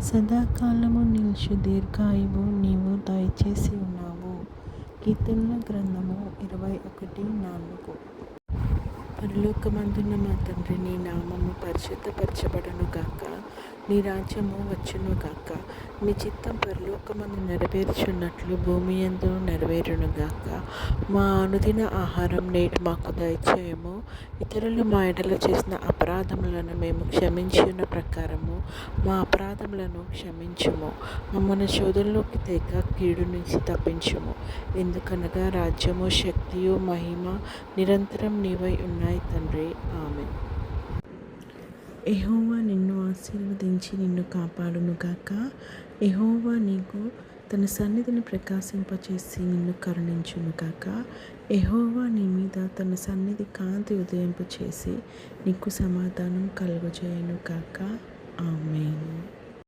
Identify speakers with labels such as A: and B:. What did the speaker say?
A: సదాకాలము నిలుచు దీర్ఘాయువు నీవు దయచేసి ఉన్నావు. కీర్తనల గ్రంథము 21:4. పరలోకమందున్న మా తండ్రి, నీ నామము పరిశుద్ధపరచబడును గాక. నీ రాజ్యము వచ్చును గాక. నీ చిత్తం పరలోకమందు నెరవేర్చున్నట్లు భూమి యందు నెరవేరును గాక. మా అనుదిన ఆహారం నేటి మాకు దయచేయము. ఇతరులు మా ఎడల చేసిన అపరాధములను మేము క్షమించిన ప్రకారము మా అపరాధములను క్షమించుము. మమ్మల్ని శోధనలోకి తేక కీడు నుంచి తప్పించుము. ఎందుకనగా రాజ్యము, శక్తియు, మహిమ నిరంతరం నీవై ఉన్నాయి తండ్రి. ఆమేన్. యెహోవా నిన్ను ఆశీర్వదించి నిన్ను కాపాడును గాక. యెహోవా నీకు తన సన్నిధిని ప్రకాశింపచేసి నిన్ను కరుణించును గాక. యెహోవా నీ మీద తన సన్నిధి కాంతి ఉదయింపచేసి నీకు సమాధానం కలుగజేయును గాక. ఆమేన్.